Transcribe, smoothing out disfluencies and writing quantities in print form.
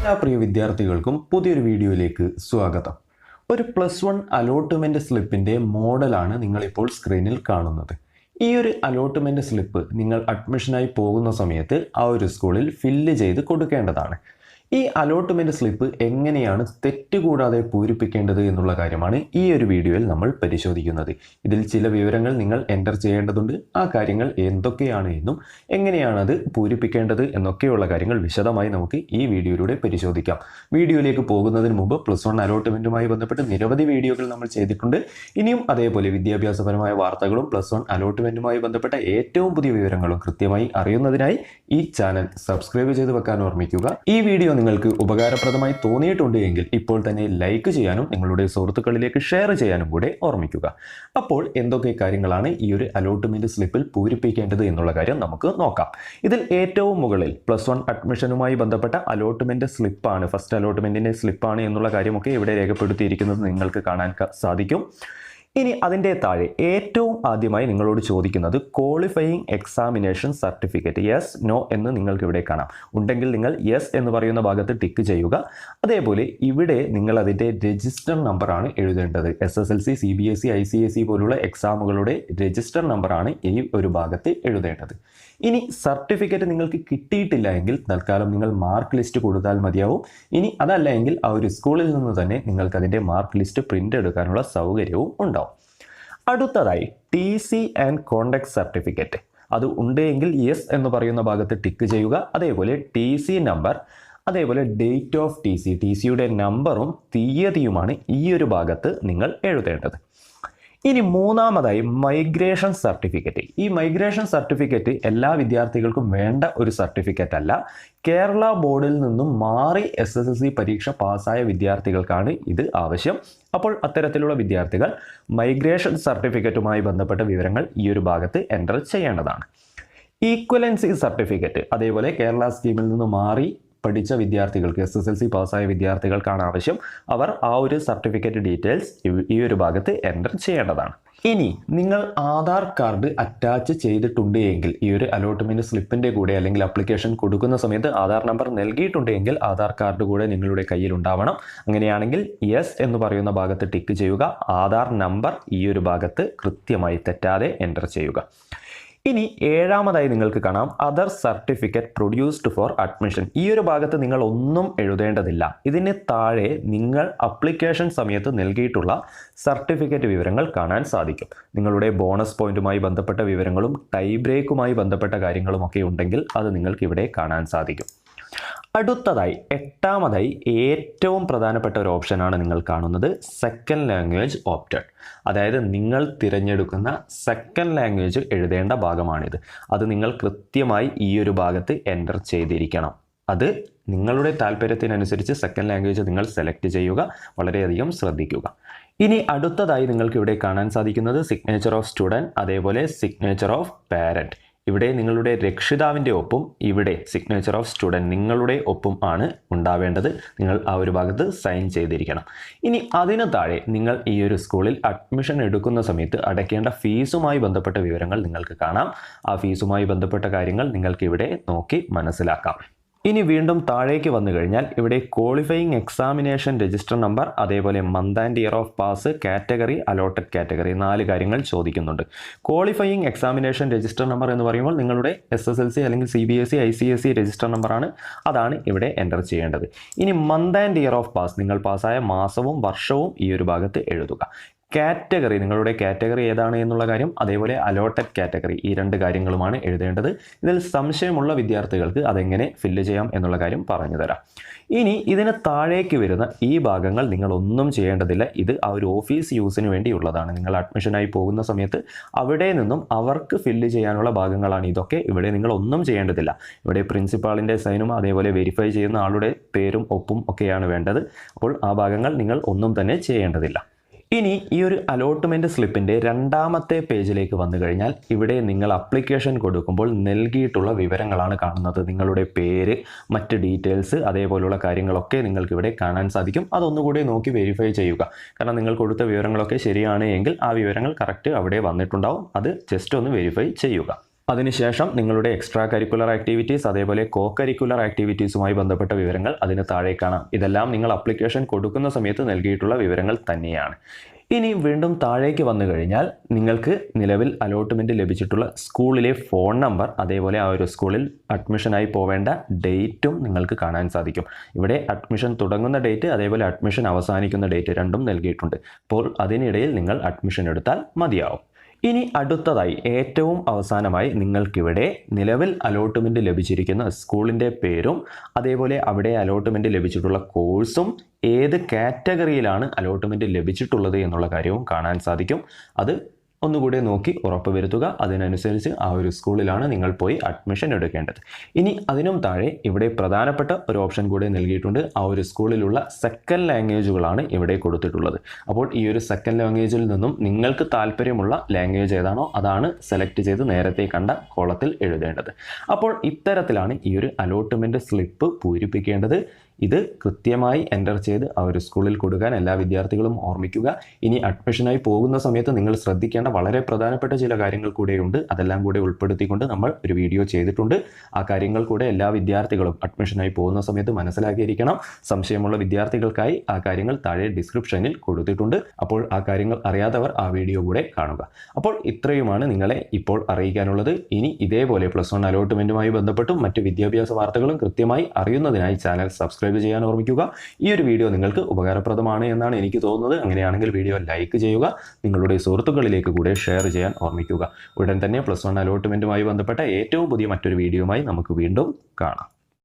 എല്ലാ പ്രിയ വിദ്യാർത്ഥികൾക്കും പുതിയൊരു വീഡിയോയിലേക്ക് സ്വാഗതം. ഒരു +1 അലോട്ട്മെന്റ് സ്ലിപ്പിന്റെ മോഡലാണ് നിങ്ങളിപ്പോൾ സ്ക്രീനിൽ കാണുന്നത്. ഈ ഒരു അലോട്ട്മെന്റ് സ്ലിപ്പ് നിങ്ങൾ അഡ്മിഷനായി പോകുന്ന സമയത്ത് ആ ഒരു സ്കൂളിൽ ഫില്ല് ചെയ്ത് കൊടുക്കേണ്ടതാണ്. ഈ അലോട്ട്മെന്റ് സ്ലിപ്പ് എങ്ങനെയാണ് തെറ്റുകൂടാതെ പൂരിപ്പിക്കേണ്ടത് എന്നുള്ള കാര്യമാണ് ഈ ഒരു വീഡിയോയിൽ നമ്മൾ പരിശോധിക്കുന്നത്. ഇതിൽ ചില വിവരങ്ങൾ നിങ്ങൾ എൻ്റർ ചെയ്യേണ്ടതുണ്ട്. ആ കാര്യങ്ങൾ എന്തൊക്കെയാണ് എന്നും എങ്ങനെയാണ് അത് പൂരിപ്പിക്കേണ്ടത് എന്നൊക്കെയുള്ള കാര്യങ്ങൾ വിശദമായി നമുക്ക് ഈ വീഡിയോയിലൂടെ പരിശോധിക്കാം. വീഡിയോയിലേക്ക് പോകുന്നതിന് മുമ്പ് +1 അലോട്ട്മെന്റുമായി ബന്ധപ്പെട്ട് നിരവധി വീഡിയോകൾ നമ്മൾ ചെയ്തിട്ടുണ്ട്. ഇനിയും അതേപോലെ വിദ്യാഭ്യാസപരമായ വാർത്തകളും +1 അലോട്ട്മെന്റുമായി ബന്ധപ്പെട്ട ഏറ്റവും പുതിയ വിവരങ്ങളും കൃത്യമായി അറിയുന്നതിനായി ഈ ചാനൽ സബ്സ്ക്രൈബ് ചെയ്ത് വെക്കാൻ ഓർമ്മിക്കുക. ഈ വീഡിയോ നിങ്ങൾക്ക് ഉപകാരപ്രദമായി തോന്നിയിട്ടുണ്ട് എങ്കിൽ ഇപ്പോൾ തന്നെ ലൈക്ക് ചെയ്യാനും നിങ്ങളുടെ സുഹൃത്തുക്കളിലേക്ക് ഷെയർ ചെയ്യാനും കൂടെ ഓർമ്മിക്കുക. അപ്പോൾ എന്തൊക്കെ കാര്യങ്ങളാണ് ഈ ഒരു അലോട്ട്മെന്റ് സ്ലിപ്പിൽ പൂരിപ്പിക്കേണ്ടത് എന്നുള്ള കാര്യം നമുക്ക് നോക്കാം. ഇതിൽ ഏറ്റവും മുകളിൽ +1 അഡ്മിഷനുമായി ബന്ധപ്പെട്ട അലോട്ട്മെന്റ് സ്ലിപ്പാണ്, ഫസ്റ്റ് അലോട്ട്മെന്റിന്റെ സ്ലിപ്പാണ് എന്നുള്ള കാര്യമൊക്കെ ഇവിടെ രേഖപ്പെടുത്തിയിരിക്കുന്നത് നിങ്ങൾക്ക് കാണാൻ സാധിക്കും. ഇനി അതിൻ്റെ താഴെ ഏറ്റവും ആദ്യമായി നിങ്ങളോട് ചോദിക്കുന്നത് qualifying examination certificate, yes no എന്ന് നിങ്ങൾക്ക് ഇവിടെ കാണാം. ഉണ്ടെങ്കിൽ നിങ്ങൾ യെസ് എന്ന് പറയുന്ന ഭാഗത്ത് ടിക്ക് ചെയ്യുക. അതേപോലെ ഇവിടെ നിങ്ങൾ അതിൻ്റെ രജിസ്റ്റർ നമ്പറാണ് എഴുതേണ്ടത്. SSLC, CBSE, ICSE പോലുള്ള എക്സാമുകളുടെ രജിസ്റ്റർ നമ്പറാണ് ഈ ഒരു ഭാഗത്ത് എഴുതേണ്ടത്. ഇനി സർട്ടിഫിക്കറ്റ് നിങ്ങൾക്ക് കിട്ടിയിട്ടില്ല എങ്കിൽ തൽക്കാലം നിങ്ങൾ മാർക്ക് ലിസ്റ്റ് കൊടുത്താൽ മതിയാവും. ഇനി അതല്ല എങ്കിൽ ആ ഒരു സ്കൂളിൽ നിന്ന് തന്നെ നിങ്ങൾക്ക് അതിൻ്റെ മാർക്ക് ലിസ്റ്റ് പ്രിൻ്റ് എടുക്കാനുള്ള സൗകര്യവും ഉണ്ടാവും. അടുത്തതായി TC ആൻഡ് കോണ്ടാക്ട് സർട്ടിഫിക്കറ്റ്, അത് ഉണ്ട് എങ്കിൽ യെസ് എന്ന് പറയുന്ന ഭാഗത്ത് ടിക്ക് ചെയ്യുക. അതേപോലെ TC നമ്പർ, അതേപോലെ ഡേറ്റ് ഓഫ് TCയുടെ നമ്പറും തീയതിയുമാണ് ഈ ഒരു ഭാഗത്ത് നിങ്ങൾ എഴുതേണ്ടത്. ഇനി മൂന്നാമതായി മൈഗ്രേഷൻ സർട്ടിഫിക്കറ്റ്. ഈ മൈഗ്രേഷൻ സർട്ടിഫിക്കറ്റ് എല്ലാ വിദ്യാർത്ഥികൾക്കും വേണ്ട ഒരു സർട്ടിഫിക്കറ്റ് അല്ല. കേരള ബോർഡിൽ നിന്നും മാറി SSLC പരീക്ഷ പാസ്സായ വിദ്യാർത്ഥികൾക്കാണ് ഇത് ആവശ്യം. അപ്പോൾ അത്തരത്തിലുള്ള വിദ്യാർത്ഥികൾ മൈഗ്രേഷൻ സർട്ടിഫിക്കറ്റുമായി ബന്ധപ്പെട്ട വിവരങ്ങൾ ഈ ഒരു ഭാഗത്ത് എൻ്റർ ചെയ്യേണ്ടതാണ്. ഈക്വലൻസി സർട്ടിഫിക്കറ്റ്, അതേപോലെ കേരള സ്കീമിൽ നിന്ന് മാറി പഠിച്ച വിദ്യാർത്ഥികൾക്ക്, SSLC പാസ്സായ വിദ്യാർത്ഥികൾക്കാണ് ആവശ്യം. അവർ ആ ഒരു സർട്ടിഫിക്കറ്റ് ഡീറ്റെയിൽസ് ഈ ഒരു ഭാഗത്ത് എൻ്റർ ചെയ്യേണ്ടതാണ്. ഇനി നിങ്ങൾ ആധാർ കാർഡ് അറ്റാച്ച് ചെയ്തിട്ടുണ്ട് എങ്കിൽ ഈ ഒരു അലോട്ട്മെന്റ് സ്ലിപ്പിന്റെ കൂടെ അല്ലെങ്കിൽ അപ്ലിക്കേഷൻ കൊടുക്കുന്ന സമയത്ത് ആധാർ നമ്പർ നൽകിയിട്ടുണ്ട് എങ്കിൽ ആധാർ കാർഡ് കൂടെ നിങ്ങളുടെ കയ്യിൽ ഉണ്ടാവണം. അങ്ങനെയാണെങ്കിൽ യെസ് എന്ന് പറയുന്ന ഭാഗത്ത് ടിക്ക് ചെയ്യുക. ആധാർ നമ്പർ ഈ ഒരു ഭാഗത്ത് കൃത്യമായി തെറ്റാതെ എൻ്റർ ചെയ്യുക. ഇനി ഏഴാമതായി നിങ്ങൾക്ക് കാണാം other certificate produced for admission. ഈ ഒരു ഭാഗത്ത് നിങ്ങൾ ഒന്നും എഴുതേണ്ടതില്ല. ഇതിന് താഴെ നിങ്ങൾ അപ്ലിക്കേഷൻ സമയത്ത് നൽകിയിട്ടുള്ള സർട്ടിഫിക്കറ്റ് വിവരങ്ങൾ കാണാൻ സാധിക്കും. നിങ്ങളുടെ ബോണസ് പോയിന്റുമായി ബന്ധപ്പെട്ട വിവരങ്ങളും ടൈ ബ്രേക്കുമായി ബന്ധപ്പെട്ട കാര്യങ്ങളുമൊക്കെ ഉണ്ടെങ്കിൽ അത് നിങ്ങൾക്ക് ഇവിടെ കാണാൻ സാധിക്കും. അടുത്തതായി എട്ടാമതായി ഏറ്റവും പ്രധാനപ്പെട്ട ഒരു ഓപ്ഷനാണ് നിങ്ങൾ കാണുന്നത് സെക്കൻഡ് ലാംഗ്വേജ് ഓപ്റ്റഡ്. അതായത് നിങ്ങൾ തിരഞ്ഞെടുക്കുന്ന സെക്കൻഡ് ലാംഗ്വേജ് എഴുതേണ്ട ഭാഗമാണിത്. അത് നിങ്ങൾ കൃത്യമായി ഈ ഒരു ഭാഗത്ത് എൻ്റർ ചെയ്തിരിക്കണം. അത് നിങ്ങളുടെ താല്പര്യത്തിനനുസരിച്ച് സെക്കൻഡ് ലാംഗ്വേജ് നിങ്ങൾ സെലക്ട് ചെയ്യുക. വളരെയധികം ശ്രദ്ധിക്കുക. ഇനി അടുത്തതായി നിങ്ങൾക്ക് ഇവിടെ കാണാൻ സാധിക്കുന്നത് സിഗ്നേച്ചർ ഓഫ് സ്റ്റുഡൻറ്, അതേപോലെ സിഗ്നേച്ചർ ഓഫ് പാരൻറ്റ്. ഇവിടെ നിങ്ങളുടെ രക്ഷിതാവിൻ്റെ ഒപ്പും ഇവിടെ സിഗ്നേച്ചർ ഓഫ് സ്റ്റുഡൻറ് നിങ്ങളുടെ ഒപ്പും ആണ് ഉണ്ടാവേണ്ടത്. നിങ്ങൾ ആ ഒരു ഭാഗത്ത് സൈൻ ചെയ്തിരിക്കണം. ഇനി അതിന് താഴെ നിങ്ങൾ ഈ ഒരു സ്കൂളിൽ അഡ്മിഷൻ എടുക്കുന്ന സമയത്ത് അടയ്ക്കേണ്ട ഫീസുമായി ബന്ധപ്പെട്ട വിവരങ്ങൾ നിങ്ങൾക്ക് കാണാം. ആ ഫീസുമായി ബന്ധപ്പെട്ട കാര്യങ്ങൾ നിങ്ങൾക്ക് ഇവിടെ നോക്കി മനസ്സിലാക്കാം. ഇനി വീണ്ടും താഴേക്ക് വന്നു കഴിഞ്ഞാൽ ഇവിടെ ക്വാളിഫയിങ് എക്സാമിനേഷൻ രജിസ്റ്റർ നമ്പർ, അതേപോലെ month and year of pass, category, allotted category, 4 കാര്യങ്ങൾ ചോദിക്കുന്നുണ്ട്. ക്വാളിഫയിങ് എക്സാമിനേഷൻ രജിസ്റ്റർ നമ്പർ എന്ന് പറയുമ്പോൾ നിങ്ങളുടെ SSLC അല്ലെങ്കിൽ CBSE, ICSE രജിസ്റ്റർ നമ്പറാണ്. അതാണ് ഇവിടെ എൻ്റർ ചെയ്യേണ്ടത്. ഇനി month and year of pass, നിങ്ങൾ പാസ്സായ മാസവും വർഷവും ഈ ഒരു ഭാഗത്ത് എഴുതുക. കാറ്റഗറി, നിങ്ങളുടെ കാറ്റഗറി ഏതാണ് എന്നുള്ള കാര്യം, അതേപോലെ അലോട്ടഡ് കാറ്റഗറി, ഈ 2 കാര്യങ്ങളുമാണ് എഴുതേണ്ടത്. ഇതിൽ സംശയമുള്ള വിദ്യാർത്ഥികൾക്ക് അതെങ്ങനെ ഫില്ല് ചെയ്യാം എന്നുള്ള കാര്യം പറഞ്ഞു തരാം. ഇനി ഇതിന് താഴേക്ക് വരുന്ന ഈ ഭാഗങ്ങൾ നിങ്ങൾ ഒന്നും ചെയ്യേണ്ടതില്ല. ഇത് ആ ഒരു ഓഫീസ് യൂസിന് വേണ്ടിയുള്ളതാണ്. നിങ്ങൾ അഡ്മിഷനായി പോകുന്ന സമയത്ത് അവിടെ നിന്നും അവർക്ക് ഫില്ല് ചെയ്യാനുള്ള ഭാഗങ്ങളാണ് ഇതൊക്കെ. ഇവിടെ നിങ്ങൾ ഒന്നും ചെയ്യേണ്ടതില്ല. ഇവിടെ പ്രിൻസിപ്പാളിൻ്റെ സൈനും അതേപോലെ വെരിഫൈ ചെയ്യുന്ന ആളുടെ പേരും ഒപ്പും ഒക്കെയാണ് വേണ്ടത്. അപ്പോൾ ആ ഭാഗങ്ങൾ നിങ്ങൾ ഒന്നും തന്നെ ചെയ്യേണ്ടതില്ല. ഇനി ഈ ഒരു അലോട്ട്മെന്റ് സ്ലിപ്പിന്റെ രണ്ടാമത്തെ പേജിലേക്ക് വന്നു കഴിഞ്ഞാൽ ഇവിടെ നിങ്ങൾ അപ്ലിക്കേഷൻ കൊടുക്കുമ്പോൾ നൽകിയിട്ടുള്ള വിവരങ്ങളാണ് കാണുന്നത്. നിങ്ങളുടെ പേര്, മറ്റ് ഡീറ്റെയിൽസ്, അതേപോലുള്ള കാര്യങ്ങളൊക്കെ നിങ്ങൾക്ക് ഇവിടെ കാണാൻ സാധിക്കും. അതൊന്നുകൂടി നോക്കി വെരിഫൈ ചെയ്യുക. കാരണം നിങ്ങൾ കൊടുത്ത വിവരങ്ങളൊക്കെ ശരിയാണ് എങ്കിൽ ആ വിവരങ്ങൾ കറക്റ്റ് അവിടെ വന്നിട്ടുണ്ടാവും. അത് ജസ്റ്റ് ഒന്ന് വെരിഫൈ ചെയ്യുക. അതിനുശേഷം നിങ്ങളുടെ എക്സ്ട്രാ കരിക്കുലർ ആക്ടിവിറ്റീസ് അതേപോലെ കോ കരിക്കുലർ ആക്ടിവിറ്റീസുമായി ബന്ധപ്പെട്ട വിവരങ്ങൾ അതിന് താഴെ കാണാം. ഇതെല്ലാം നിങ്ങൾ അപ്ലിക്കേഷൻ കൊടുക്കുന്ന സമയത്ത് നൽകിയിട്ടുള്ള വിവരങ്ങൾ തന്നെയാണ്. ഇനി വീണ്ടും താഴേക്ക് വന്നു കഴിഞ്ഞാൽ നിങ്ങൾക്ക് നിലവിൽ അലോട്ട്മെൻറ്റ് ലഭിച്ചിട്ടുള്ള സ്കൂളിലെ ഫോൺ നമ്പർ അതേപോലെ ആ ഒരു സ്കൂളിൽ അഡ്മിഷനായി പോവേണ്ട ഡേറ്റും നിങ്ങൾക്ക് കാണാൻ സാധിക്കും. ഇവിടെ അഡ്മിഷൻ തുടങ്ങുന്ന ഡേറ്റ് അതേപോലെ അഡ്മിഷൻ അവസാനിക്കുന്ന ഡേറ്റ് രണ്ടും നൽകിയിട്ടുണ്ട്. അപ്പോൾ അതിനിടയിൽ നിങ്ങൾ അഡ്മിഷൻ എടുത്താൽ മതിയാവും. ഇനി അടുത്തതായി ഏറ്റവും അവസാനമായി നിങ്ങൾക്കിവിടെ നിലവിൽ അലോട്ട്മെൻറ്റ് ലഭിച്ചിരിക്കുന്ന സ്കൂളിൻ്റെ പേരും അതേപോലെ അവിടെ അലോട്ട്മെൻറ്റ് ലഭിച്ചിട്ടുള്ള കോഴ്സും ഏത് കാറ്റഗറിയിലാണ് അലോട്ട്മെൻറ്റ് ലഭിച്ചിട്ടുള്ളത് എന്നുള്ള കാര്യവും കാണാൻ സാധിക്കും. അത് ഒന്നുകൂടി നോക്കി ഉറപ്പ് വരുത്തുക. അതിനനുസരിച്ച് ആ ഒരു സ്കൂളിലാണ് നിങ്ങൾ പോയി അഡ്മിഷൻ എടുക്കേണ്ടത്. ഇനി അതിനും താഴെ ഇവിടെ പ്രധാനപ്പെട്ട ഒരു ഓപ്ഷൻ കൂടെ നൽകിയിട്ടുണ്ട്. ആ ഒരു സ്കൂളിലുള്ള സെക്കൻഡ് ലാംഗ്വേജുകളാണ് ഇവിടെ കൊടുത്തിട്ടുള്ളത്. അപ്പോൾ ഈ ഒരു സെക്കൻഡ് ലാംഗ്വേജിൽ നിന്നും നിങ്ങൾക്ക് താല്പര്യമുള്ള ലാംഗ്വേജ് ഏതാണോ അതാണ് സെലക്ട് ചെയ്ത് നേരത്തെ കണ്ട കോളത്തിൽ എഴുതേണ്ടത്. അപ്പോൾ ഇത്തരത്തിലാണ് ഈ ഒരു അലോട്ട്മെൻറ്റ് സ്ലിപ്പ് പൂരിപ്പിക്കേണ്ടത്. ഇത് കൃത്യമായി എൻ്റർ ചെയ്ത് ആ ഒരു സ്കൂളിൽ കൊടുക്കാൻ എല്ലാ വിദ്യാർത്ഥികളും ഓർമ്മിക്കുക. ഇനി അഡ്മിഷനായി പോകുന്ന സമയത്ത് നിങ്ങൾ ശ്രദ്ധിക്കേണ്ട വളരെ പ്രധാനപ്പെട്ട ചില കാര്യങ്ങൾ കൂടെയുണ്ട്. അതെല്ലാം കൂടെ ഉൾപ്പെടുത്തിക്കൊണ്ട് നമ്മൾ ഒരു വീഡിയോ ചെയ്തിട്ടുണ്ട്. ആ കാര്യങ്ങൾ കൂടെ എല്ലാ വിദ്യാർത്ഥികളും അഡ്മിഷനായി പോകുന്ന സമയത്ത് മനസ്സിലാക്കിയിരിക്കണം. സംശയമുള്ള വിദ്യാർത്ഥികൾക്കായി ആ കാര്യങ്ങൾ താഴെ ഡിസ്ക്രിപ്ഷനിൽ കൊടുത്തിട്ടുണ്ട്. അപ്പോൾ ആ കാര്യങ്ങൾ അറിയാത്തവർ ആ വീഡിയോ കൂടെ കാണുക. അപ്പോൾ ഇത്രയുമാണ് നിങ്ങളെ ഇപ്പോൾ അറിയിക്കാനുള്ളത്. ഇനി ഇതേപോലെ +1 അലോട്ട്മെൻറ്റുമായി ബന്ധപ്പെട്ടും മറ്റ് വിദ്യാഭ്യാസ വാർത്തകളും കൃത്യമായി അറിയുന്നതിനായി ചാനൽ സബ്സ്ക്രൈബ് ചെയ്യാൻ ഓർമ്മിക്കുക. ഈ ഒരു വീഡിയോ നിങ്ങൾക്ക് ഉപകാരപ്രദമാണ് എന്നാണ് എനിക്ക് തോന്നുന്നത്. അങ്ങനെയാണെങ്കിൽ വീഡിയോ ലൈക്ക് ചെയ്യുക. നിങ്ങളുടെ സുഹൃത്തുക്കളിലേക്ക് കൂടെ ഷെയർ ചെയ്യാൻ ഓർമ്മിക്കുക. ഉടൻ തന്നെ +1 അലോട്ട്മെൻറ്റുമായി ബന്ധപ്പെട്ട ഏറ്റവും പുതിയ മറ്റൊരു വീഡിയോയുമായി നമുക്ക് വീണ്ടും കാണാം.